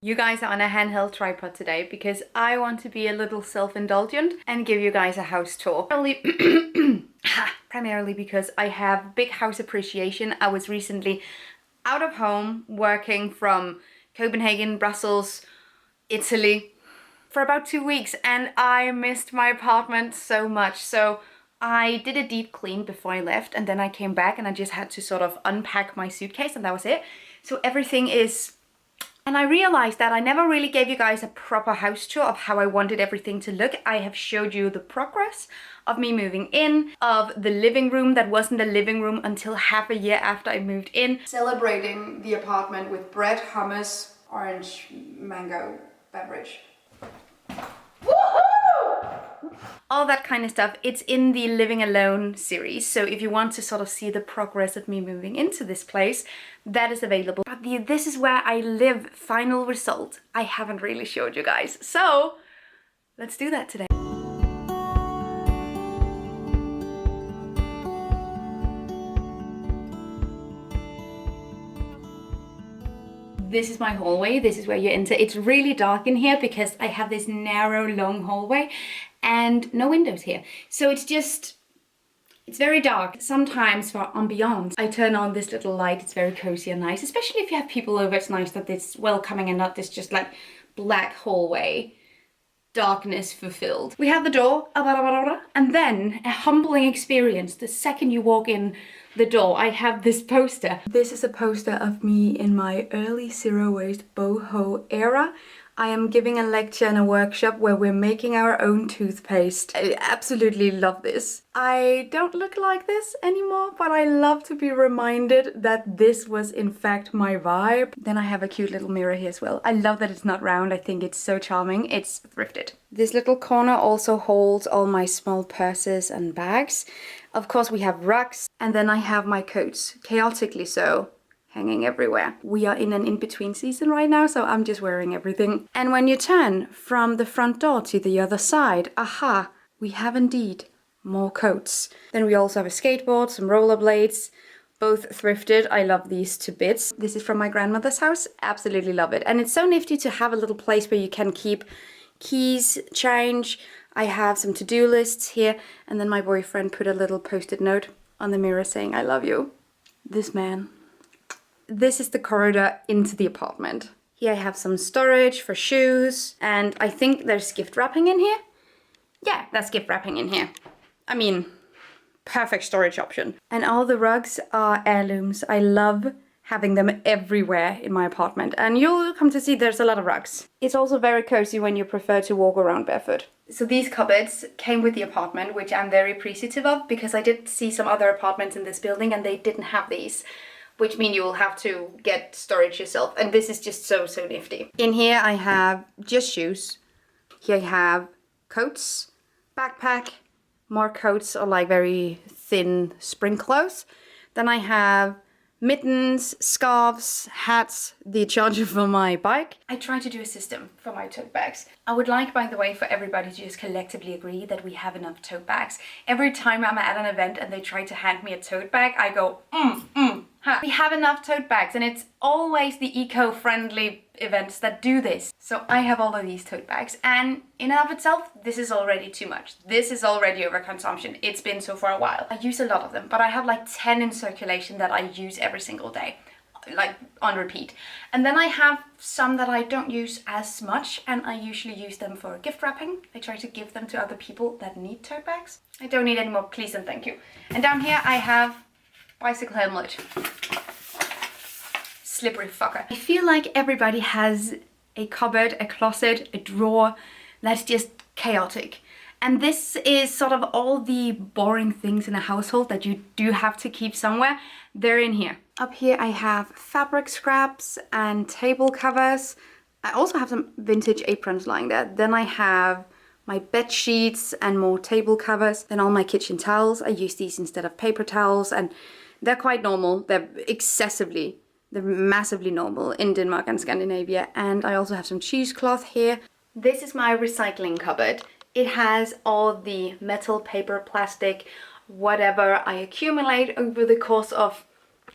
You guys are on a handheld tripod today because I want to be a little self-indulgent and give you guys a house tour. Primarily because I have big house appreciation. I was recently out of home working from Copenhagen, Brussels, Italy for about 2 weeks and I missed my apartment so much. So I did a deep clean before I left and then I came back and I just had to sort of unpack my suitcase and that was it. So everything is... And I realized that I never really gave you guys a proper house tour of how I wanted everything to look. I have showed you the progress of me moving in, of the living room that wasn't a living room until half a year after I moved in. Celebrating the apartment with bread, hummus, orange mango beverage. All that kind of stuff. It's in the Living Alone series, so if you want to sort of see the progress of me moving into this place, that is available. But the this is where I live final result I haven't really showed you guys, so let's do that today. This is my hallway. This is where you enter. It's really dark in here because I have this narrow, long hallway and no windows here. So it's very dark. Sometimes for ambiance, I turn on this little light. It's very cozy and nice, especially if you have people over. It's nice that it's welcoming and not this just like black hallway, darkness fulfilled. We have the door, and then a humbling experience. The second you walk in the door, I have this poster. This is a poster of me in my early zero-waste boho era. I am giving a lecture and a workshop where we're making our own toothpaste. I absolutely love this. I don't look like this anymore, but I love to be reminded that this was in fact my vibe. Then I have a cute little mirror here as well. I love that it's not round. I think it's so charming. It's thrifted. This little corner also holds all my small purses and bags. Of course, we have rugs, and then I have my coats, chaotically so, hanging everywhere. We are in an in-between season right now, so I'm just wearing everything. And when you turn from the front door to the other side, aha, we have indeed more coats. Then we also have a skateboard, some rollerblades, both thrifted. I love these to bits. This is from my grandmother's house. Absolutely love it. And it's so nifty to have a little place where you can keep keys, change. I have some to-do lists here, and then my boyfriend put a little post-it note on the mirror saying, I love you. This man. This is the corridor into the apartment. Here I have some storage for shoes, and I think there's gift wrapping in here. Yeah, that's gift wrapping in here. I mean, perfect storage option. And all the rugs are heirlooms. I love having them everywhere in my apartment, and you'll come to see there's a lot of rugs. It's also very cozy when you prefer to walk around barefoot. So these cupboards came with the apartment, which I'm very appreciative of because I did see some other apartments in this building and they didn't have these, which mean you will have to get storage yourself. And this is just so nifty. In here I have just shoes. Here I have coats, backpack, more coats or like very thin spring clothes. Then I have mittens, scarves, hats, the charger for my bike. I try to do a system for my tote bags. I would like, by the way, for everybody to just collectively agree that we have enough tote bags. Every time I'm at an event and they try to hand me a tote bag, I go, We have enough tote bags, and it's always the eco-friendly events that do this. So I have all of these tote bags, and in and of itself, this is already too much. This is already overconsumption. It's been so for a while. I use a lot of them, but I have like 10 in circulation that I use every single day, like on repeat. And then I have some that I don't use as much, and I usually use them for gift wrapping. I try to give them to other people that need tote bags. I don't need any more, please and thank you. And down here I have bicycle helmet. Slippery fucker. I feel like everybody has a cupboard, a closet, a drawer that's just chaotic. And this is sort of all the boring things in a household that you do have to keep somewhere. They're in here. Up here I have fabric scraps and table covers. I also have some vintage aprons lying there. Then I have my bed sheets and more table covers. Then all my kitchen towels. I use these instead of paper towels, and they're quite normal. They're massively normal in Denmark and Scandinavia. And I also have some cheesecloth here. This is my recycling cupboard. It has all the metal, paper, plastic, whatever I accumulate over the course of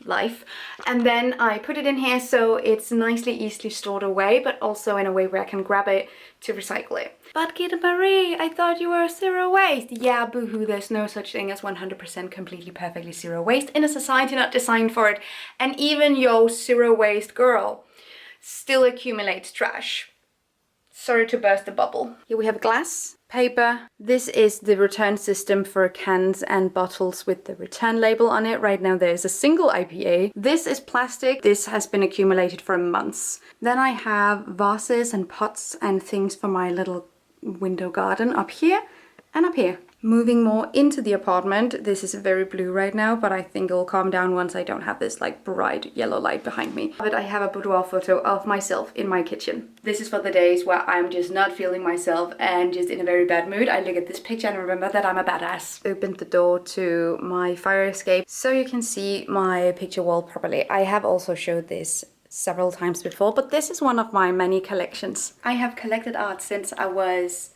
life. And then I put it in here so it's nicely, easily stored away, but also in a way where I can grab it to recycle it. But Gita Marie, I thought you were zero waste. Yeah, boohoo, there's no such thing as 100% completely perfectly zero waste in a society not designed for it. And even your zero waste girl still accumulates trash. Sorry to burst the bubble. Here we have glass, paper. This is the return system for cans and bottles with the return label on it. Right now there's a single IPA. This is plastic. This has been accumulated for months. Then I have vases and pots and things for my little window garden up here and up here. Moving more into the apartment, this is very blue right now, but I think it'll calm down once I don't have this like bright yellow light behind me. But I have a boudoir photo of myself in my kitchen. This is for the days where I'm just not feeling myself and just in a very bad mood. I look at this picture and remember that I'm a badass. Opened the door to my fire escape so you can see my picture wall properly. I have also showed this several times before, but this is one of my many collections. I have collected art since I was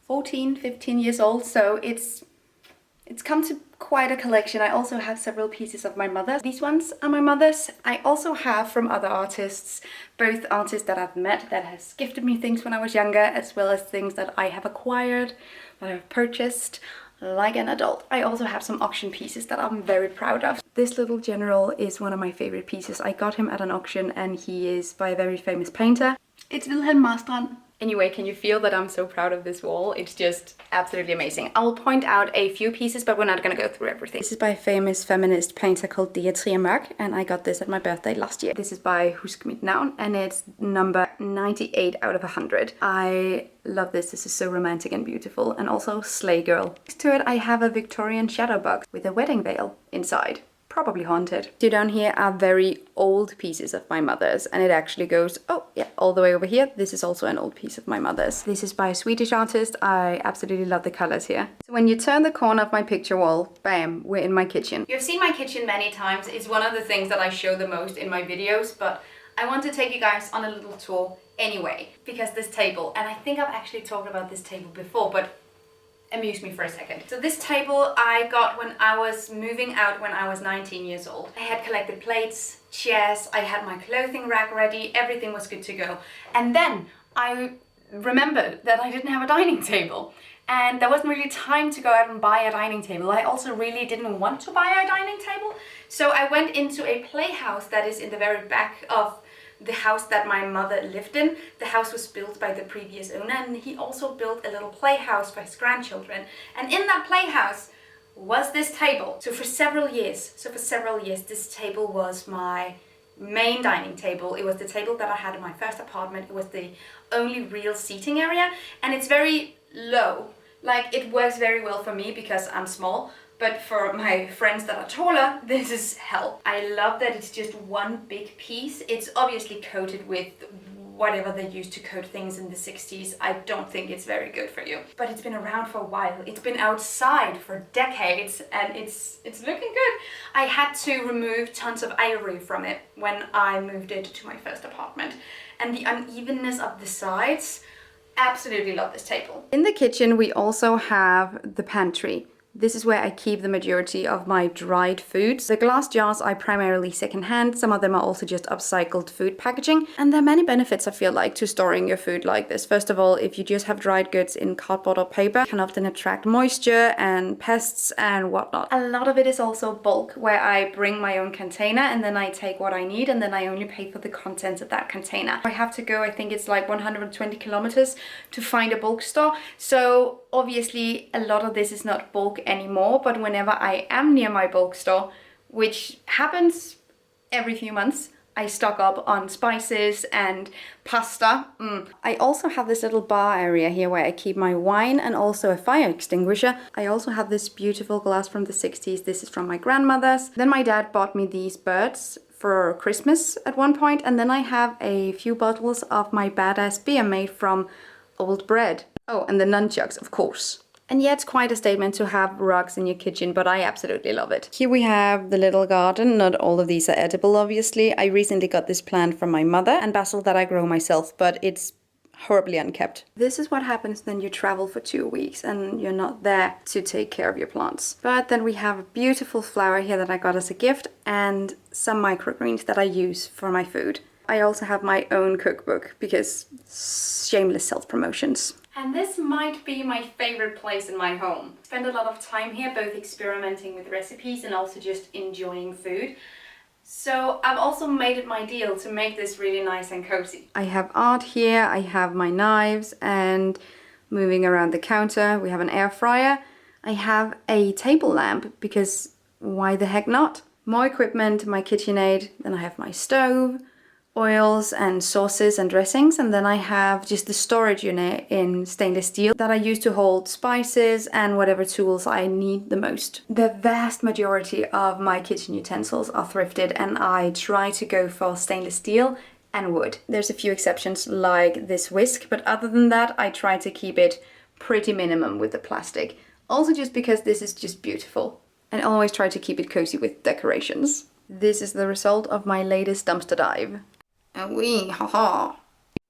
14, 15 years old, so it's come to quite a collection. I also have several pieces of my mother. These ones are my mother's. I also have from other artists, both artists that I've met that has gifted me things when I was younger, as well as things that I have acquired, that I've purchased like an adult. I also have some auction pieces that I'm very proud of. This little general is one of my favorite pieces. I got him at an auction and he is by a very famous painter. It's Wilhelm Marstrand. Anyway, can you feel that I'm so proud of this wall? It's just absolutely amazing. I'll point out a few pieces, but we're not gonna go through everything. This is by a famous feminist painter called Dietrich Mørk, and I got this at my birthday last year. This is by Husk Mit Navn, and it's number 98 out of 100. I love this. This is so romantic and beautiful, and also Slay Girl. Next to it, I have a Victorian shadow box with a wedding veil inside. Probably haunted. So down here are very old pieces of my mother's, and it actually goes, oh yeah, all the way over here. This is also an old piece of my mother's. This is by a Swedish artist. I absolutely love the colors here. So when you turn the corner of my picture wall, bam, we're in my kitchen. You've seen my kitchen many times. It's one of the things that I show the most in my videos, but I want to take you guys on a little tour anyway, because this table, and I think I've actually talked about this table before, but amuse me for a second. So this table I got when I was moving out when I was 19 years old. I had collected plates, chairs, I had my clothing rack ready, everything was good to go. And then I remembered that I didn't have a dining table. And there wasn't really time to go out and buy a dining table. I also really didn't want to buy a dining table. So I went into a playhouse that is in the very back of the house that my mother lived in. The house was built by the previous owner, and he also built a little playhouse for his grandchildren. And in that playhouse was this table. So for several years, this table was my main dining table. It was the table that I had in my first apartment. It was the only real seating area, and it's very low. Like, it works very well for me because I'm small, but for my friends that are taller, this is hell. I love that it's just one big piece. It's obviously coated with whatever they used to coat things in the 60s. I don't think it's very good for you. But it's been around for a while. It's been outside for decades and it's looking good. I had to remove tons of ivory from it when I moved it to my first apartment. And the unevenness of the sides, absolutely love this table. In the kitchen, we also have the pantry. This is where I keep the majority of my dried foods. The glass jars are primarily secondhand. Some of them are also just upcycled food packaging. And there are many benefits, I feel like, to storing your food like this. First of all, if you just have dried goods in cardboard or paper, it can often attract moisture and pests and whatnot. A lot of it is also bulk, where I bring my own container and then I take what I need and then I only pay for the contents of that container. I have to go, I think it's like 120 kilometers to find a bulk store. So obviously a lot of this is not bulk anymore, but whenever I am near my bulk store, which happens every few months, I stock up on spices and pasta. I also have this little bar area here where I keep my wine and also a fire extinguisher. I also have this beautiful glass from the 60s. This is from my grandmother's. Then my dad bought me these birds for Christmas at one point, and then I have a few bottles of my badass beer made from old bread. Oh, and the nunchucks, of course. And yeah, it's quite a statement to have rugs in your kitchen, but I absolutely love it. Here we have the little garden. Not all of these are edible, obviously. I recently got this plant from my mother and basil that I grow myself, but it's horribly unkept. This is what happens when you travel for 2 weeks and you're not there to take care of your plants. But then we have a beautiful flower here that I got as a gift and some microgreens that I use for my food. I also have my own cookbook because shameless self-promotions. And this might be my favorite place in my home. Spend a lot of time here, both experimenting with recipes and also just enjoying food. So I've also made it my deal to make this really nice and cozy. I have art here, I have my knives, and moving around the counter, we have an air fryer. I have a table lamp because why the heck not? More equipment, my KitchenAid, then I have my stove, oils and sauces and dressings, and then I have just the storage unit in stainless steel that I use to hold spices and whatever tools I need the most. The vast majority of my kitchen utensils are thrifted and I try to go for stainless steel and wood. There's a few exceptions like this whisk, but other than that I try to keep it pretty minimum with the plastic. Also just because this is just beautiful, and always try to keep it cozy with decorations. This is the result of my latest dumpster dive. Wee, haha.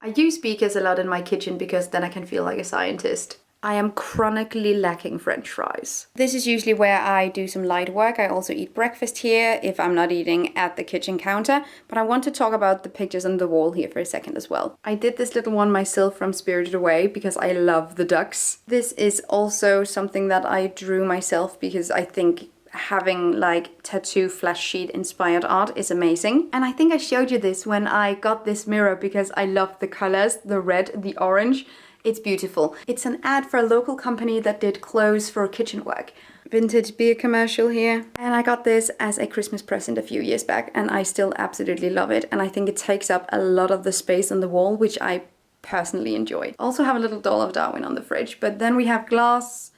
I use speakers a lot in my kitchen because then I can feel like a scientist. I am chronically lacking French fries. This is usually where I do some light work. I also eat breakfast here if I'm not eating at the kitchen counter. But I want to talk about the pictures on the wall here for a second as well. I did this little one myself from Spirited Away because I love the ducks. This is also something that I drew myself because I think having like tattoo flash sheet inspired art is amazing. And I think I showed you this when I got this mirror because I love the colors, the red, the orange. It's beautiful. It's an ad for a local company that did clothes for kitchen work. Vintage beer commercial here. And I got this as a Christmas present a few years back and I still absolutely love it. And I think it takes up a lot of the space on the wall, which I personally enjoy. Also have a little doll of Darwin on the fridge. But then we have glass,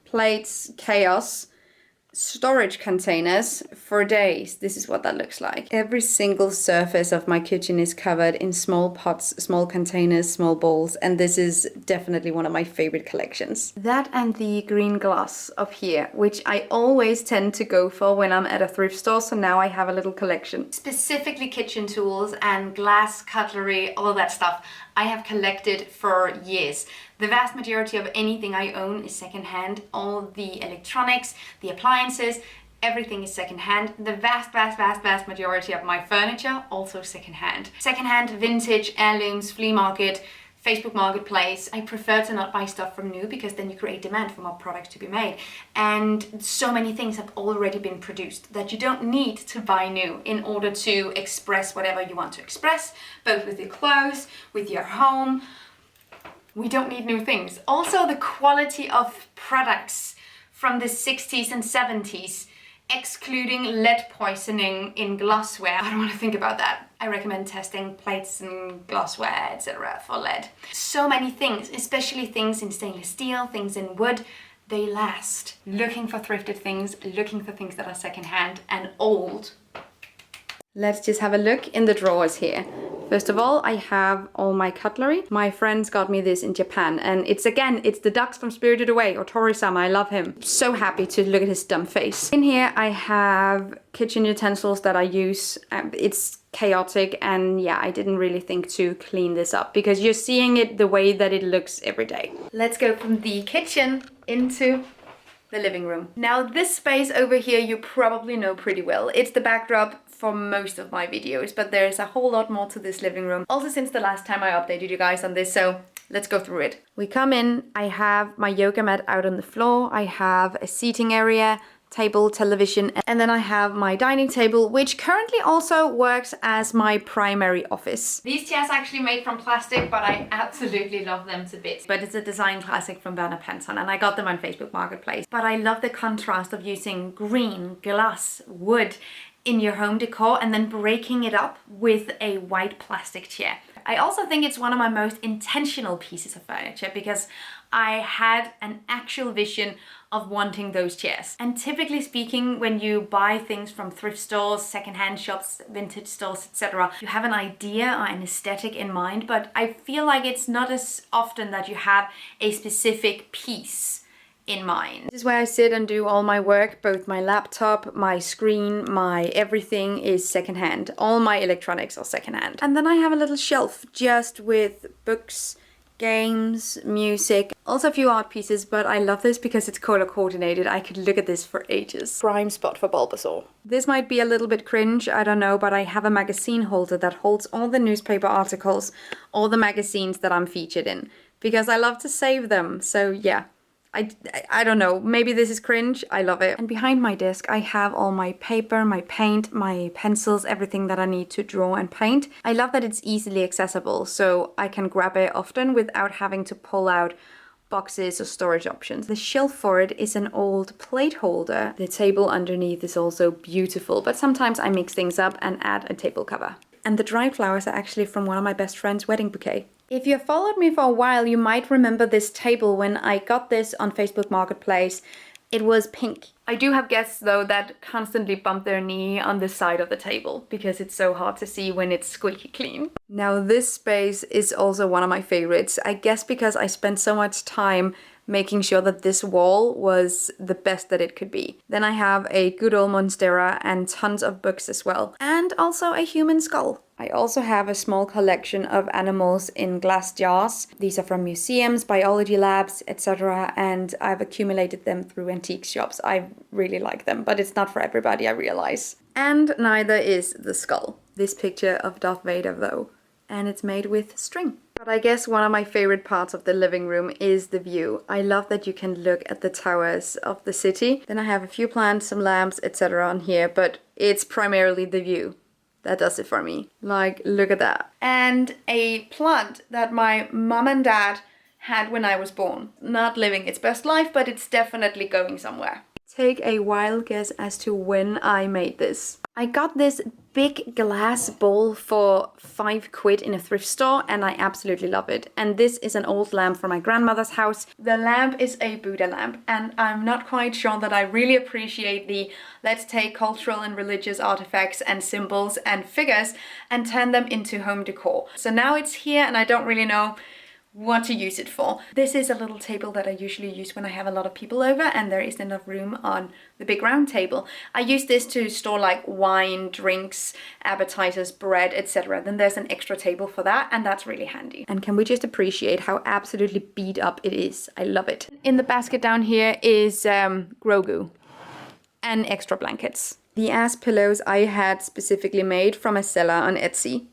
plates, chaos, storage containers for days. This is what that looks like. Every single surface of my kitchen is covered in small pots, small containers, small bowls, and this is definitely one of my favorite collections. That and the green glass up here, which I always tend to go for when I'm at a thrift store, so now I have a little collection. Specifically kitchen tools and glass cutlery, all that stuff, I have collected for years. The vast majority of anything I own is secondhand. All the electronics, the appliances, everything is secondhand. The vast majority of my furniture, also secondhand. Secondhand, vintage, heirlooms, flea market, Facebook Marketplace. I prefer to not buy stuff from new because then you create demand for more products to be made. And so many things have already been produced that you don't need to buy new in order to express whatever you want to express, both with your clothes, with your home. We don't need new things. Also, the quality of products from the 60s and 70s, excluding lead poisoning in glassware. I don't want to think about that. I recommend testing plates and glassware, etc. for lead. So many things, especially things in stainless steel, things in wood, they last. Looking for thrifted things, looking for things that are secondhand and old. Let's just have a look in the drawers here. First of all, I have all my cutlery. My friends got me this in Japan, and it's the ducks from Spirited Away, or Tori-sama. I love him. So happy to look at his dumb face. In here, I have kitchen utensils that I use. It's chaotic, and yeah, I didn't really think to clean this up because you're seeing it the way that it looks every day. Let's go from the kitchen into the living room. Now, this space over here you probably know pretty well. It's the backdrop for most of my videos, but there's a whole lot more to this living room. Also since the last time I updated you guys on this, so let's go through it. We come in, I have my yoga mat out on the floor, I have a seating area, table, television, and then I have my dining table, which currently also works as my primary office. These chairs are actually made from plastic, but I absolutely love them to bits. But it's a design classic from Werner Penton, and I got them on Facebook Marketplace. But I love the contrast of using green, glass, wood in your home decor and then breaking it up with a white plastic chair. I also think it's one of my most intentional pieces of furniture because I had an actual vision of wanting those chairs. And typically speaking, when you buy things from thrift stores, secondhand shops, vintage stores, etc., you have an idea or an aesthetic in mind, but I feel like it's not as often that you have a specific piece in mind. This is where I sit and do all my work. Both my laptop, my screen, my everything is secondhand. All my electronics are secondhand. And then I have a little shelf just with books, games, music, also a few art pieces, but I love this because it's color coordinated. I could look at this for ages. Prime spot for Bulbasaur. This might be a little bit cringe, I don't know, but I have a magazine holder that holds all the newspaper articles, all the magazines that I'm featured in, because I love to save them. So yeah. I don't know, maybe this is cringe, I love it. And behind my desk I have all my paper, my paint, my pencils, everything that I need to draw and paint. I love that it's easily accessible, so I can grab it often without having to pull out boxes or storage options. The shelf for it is an old plate holder. The table underneath is also beautiful, but sometimes I mix things up and add a table cover. And the dried flowers are actually from one of my best friend's wedding bouquet. If you have followed me for a while, you might remember this table when I got this on Facebook Marketplace. It was pink. I do have guests though that constantly bump their knee on the side of the table because it's so hard to see when it's squeaky clean. Now this space is also one of my favorites. I guess because I spent so much time making sure that this wall was the best that it could be. Then I have a good old Monstera and tons of books as well. And also a human skull. I also have a small collection of animals in glass jars. These are from museums, biology labs, etc. And I've accumulated them through antique shops. I really like them, but it's not for everybody, I realize. And neither is the skull. This picture of Darth Vader though. And it's made with string. But I guess one of my favorite parts of the living room is the view. I love that you can look at the towers of the city. Then I have a few plants, some lamps, etc. on here, but it's primarily the view that does it for me. Like, look at that. And a plant that my mom and dad had when I was born. Not living its best life, but it's definitely going somewhere. Take a wild guess as to when I made this. I got this big glass bowl for £5 in a thrift store and I absolutely love it. And this is an old lamp from my grandmother's house. The lamp is a Buddha lamp and I'm not quite sure that I really appreciate the let's take cultural and religious artifacts and symbols and figures and turn them into home decor. So now it's here and I don't really know what to use it for. This is a little table that I usually use when I have a lot of people over and there isn't enough room on the big round table. I use this to store like wine, drinks, appetizers, bread, etc. Then there's an extra table for that and that's really handy. And can we just appreciate how absolutely beat up it is? I love it. In the basket down here is Grogu and extra blankets. The ass pillows I had specifically made from a seller on Etsy.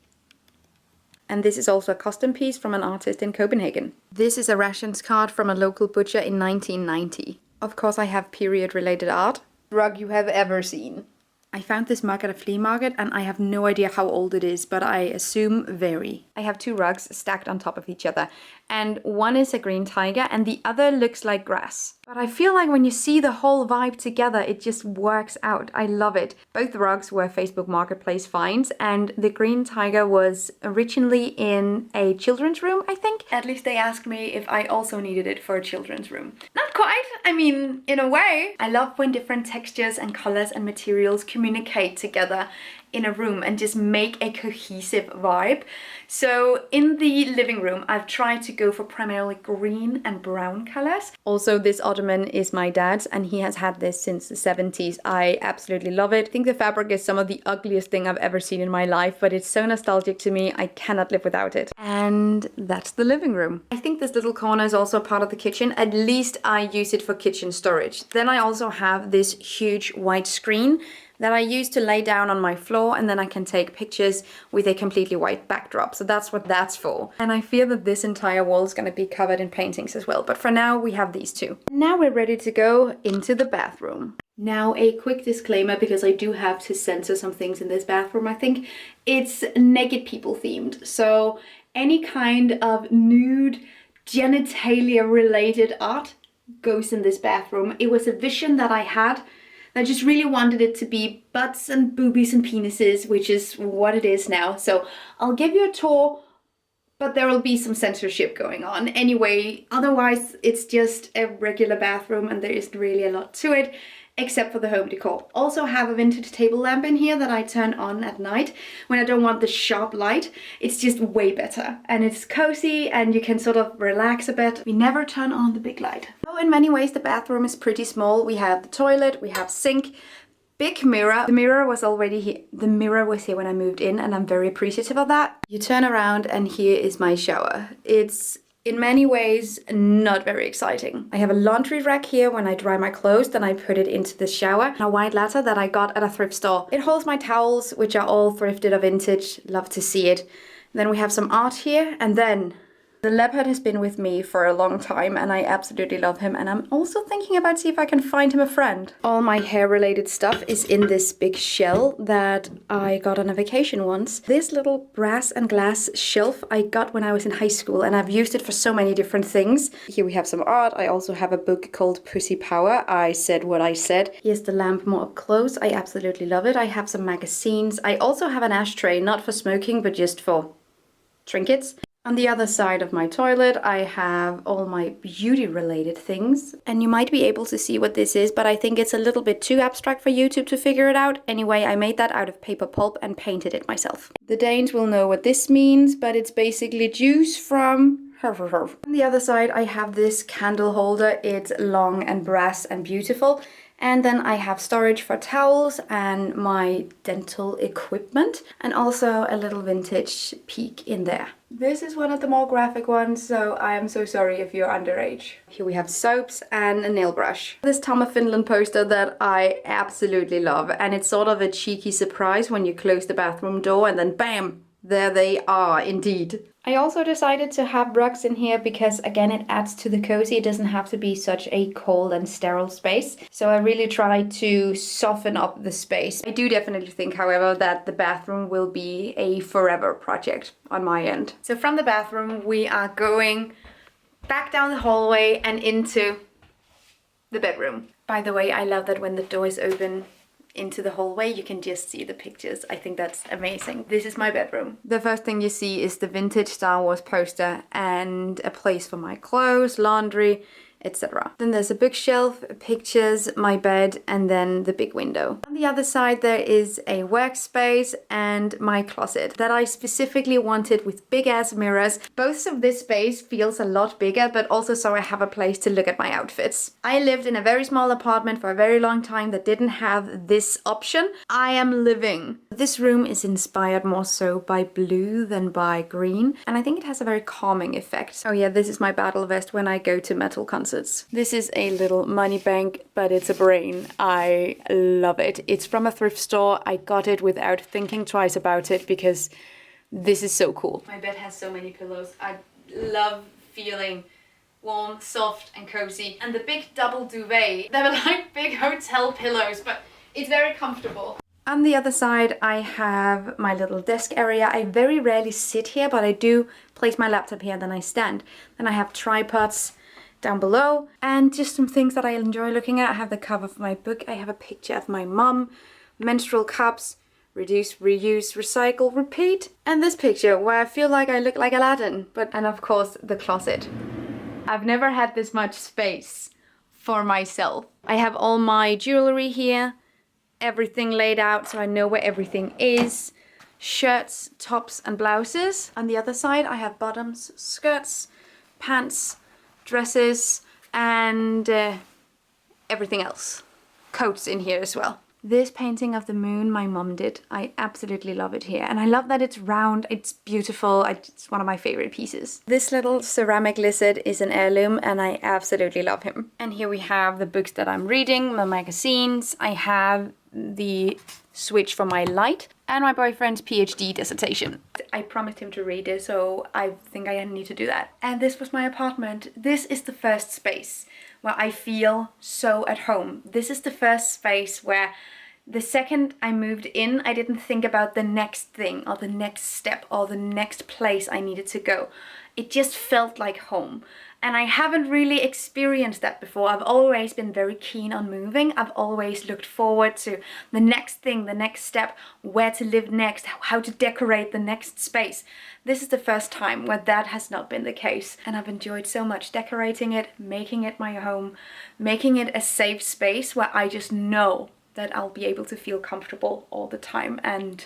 And this is also a custom piece from an artist in Copenhagen. This is a rations card from a local butcher in 1990. Of course I have period related art. Rug you have ever seen. I found this mug at a flea market and I have no idea how old it is, but I assume very. I have two rugs stacked on top of each other and one is a green tiger and the other looks like grass. But I feel like when you see the whole vibe together, it just works out. I love it. Both rugs were Facebook Marketplace finds and the green tiger was originally in a children's room, I think. At least they asked me if I also needed it for a children's room. Not quite, I mean, in a way. I love when different textures and colors and materials communicate together in a room and just make a cohesive vibe. So in the living room, I've tried to go for primarily green and brown colors. Also, this ottoman is my dad's and he has had this since the 70s. I absolutely love it. I think the fabric is some of the ugliest thing I've ever seen in my life, but it's so nostalgic to me. I cannot live without it. And that's the living room. I think this little corner is also part of the kitchen. At least I use it for kitchen storage. Then I also have this huge white screen that I use to lay down on my floor and then I can take pictures with a completely white backdrop. So that's what that's for. And I fear that this entire wall is going to be covered in paintings as well. But for now we have these two. Now we're ready to go into the bathroom. Now a quick disclaimer because I do have to censor some things in this bathroom. I think it's naked people themed. So any kind of nude genitalia related art goes in this bathroom. It was a vision that I had. I just really wanted it to be butts and boobies and penises, which is what it is now. So I'll give you a tour, but there will be some censorship going on. Anyway, otherwise it's just a regular bathroom and there isn't really a lot to it, except for the home decor. Also have a vintage table lamp in here that I turn on at night when I don't want the sharp light. It's just way better and it's cozy and you can sort of relax a bit. We never turn on the big light. So in many ways the bathroom is pretty small. We have the toilet, we have sink, big mirror. The mirror was already here. The mirror was here when I moved in and I'm very appreciative of that. You turn around and here is my shower. It's in many ways, not very exciting. I have a laundry rack here. When I dry my clothes, then I put it into the shower. A white letter that I got at a thrift store. It holds my towels, which are all thrifted or vintage. Love to see it. Then we have some art here, and then the leopard has been with me for a long time and I absolutely love him, and I'm also thinking about see if I can find him a friend. All my hair related stuff is in this big shell that I got on a vacation once. This little brass and glass shelf I got when I was in high school and I've used it for so many different things. Here we have some art. I also have a book called Pussy Power. I said what I said. Here's the lamp more up close. I absolutely love it. I have some magazines. I also have an ashtray, not for smoking but just for trinkets. On the other side of my toilet, I have all my beauty-related things. And you might be able to see what this is, but I think it's a little bit too abstract for YouTube to figure it out. Anyway, I made that out of paper pulp and painted it myself. The Danes will know what this means, but it's basically juice from On the other side, I have this candle holder. It's long and brass and beautiful. And then I have storage for towels and my dental equipment, and also a little vintage peek in there. This is one of the more graphic ones, so I am so sorry if you're underage. Here we have soaps and a nail brush. This Tom of Finland poster that I absolutely love, and it's sort of a cheeky surprise when you close the bathroom door and then bam! There they are, indeed. I also decided to have rugs in here because, again, it adds to the cozy. It doesn't have to be such a cold and sterile space. So I really try to soften up the space. I do definitely think, however, that the bathroom will be a forever project on my end. So from the bathroom, we are going back down the hallway and into the bedroom. By the way, I love that when the door is open into the hallway, you can just see the pictures. I think that's amazing. This is my bedroom. The first thing you see is the vintage Star Wars poster and a place for my clothes, laundry, etc. Then there's a bookshelf, pictures, my bed, and then the big window. On the other side there is a workspace and my closet that I specifically wanted with big ass mirrors. Both of this space feels a lot bigger, but also so I have a place to look at my outfits. I lived in a very small apartment for a very long time that didn't have this option. I am living. This room is inspired more so by blue than by green, and I think it has a very calming effect. Oh yeah, this is my battle vest when I go to metal concerts. This is a little money bank, but it's a brain. I love it. It's from a thrift store. I got it without thinking twice about it because this is so cool. My bed has so many pillows. I love feeling warm, soft and cozy. And the big double duvet, they're like big hotel pillows, but it's very comfortable. On the other side, I have my little desk area. I very rarely sit here, but I do place my laptop here and then I stand. Then I have tripods down below and just some things that I enjoy looking at. I have the cover of my book. I have a picture of my mum, menstrual cups, reduce, reuse, recycle, repeat, and this picture where I feel like I look like Aladdin. And of course the closet. I've never had this much space for myself. I have all my jewelry here, everything laid out so I know where everything is. Shirts, tops and blouses. On the other side I have bottoms, skirts, pants, dresses and everything else. Coats in here as well. This painting of the moon my mum did. I absolutely love it here. And I love that it's round, it's beautiful. It's one of my favorite pieces. This little ceramic lizard is an heirloom and I absolutely love him. And here we have the books that I'm reading, my magazines. I have the switch for my light and my boyfriend's PhD dissertation. I promised him to read it, so I think I need to do that. And this was my apartment. This is the first space where I feel so at home. This is the first space where the second I moved in, I didn't think about the next thing or the next step or the next place I needed to go. It just felt like home. And I haven't really experienced that before. I've always been very keen on moving. I've always looked forward to the next thing, the next step, where to live next, how to decorate the next space. This is the first time where that has not been the case. And I've enjoyed so much decorating it, making it my home, making it a safe space where I just know that I'll be able to feel comfortable all the time. And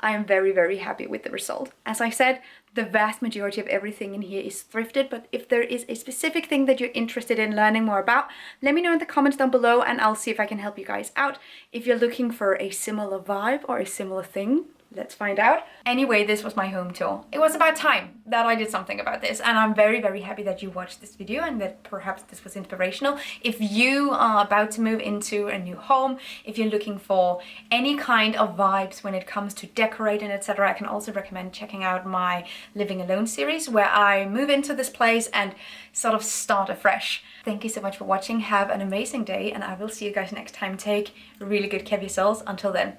I am very, very happy with the result. As I said, the vast majority of everything in here is thrifted, but if there is a specific thing that you're interested in learning more about, let me know in the comments down below and I'll see if I can help you guys out. If you're looking for a similar vibe or a similar thing, Let's find out. Anyway, this was my home tour. It was about time that I did something about this, and I'm very, very happy that you watched this video and that perhaps this was inspirational. If you are about to move into a new home, if you're looking for any kind of vibes when it comes to decorating, etc., I can also recommend checking out my Living Alone series, where I move into this place and sort of start afresh. Thank you so much for watching. Have an amazing day, and I will see you guys next time. Take really good care of yourselves. Until then,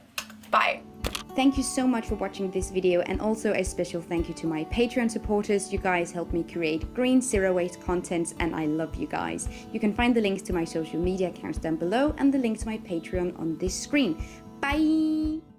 bye. Thank you so much for watching this video, and also a special thank you to my Patreon supporters. You guys help me create green zero waste content, and I love you guys. You can find the links to my social media accounts down below and the link to my Patreon on this screen. Bye!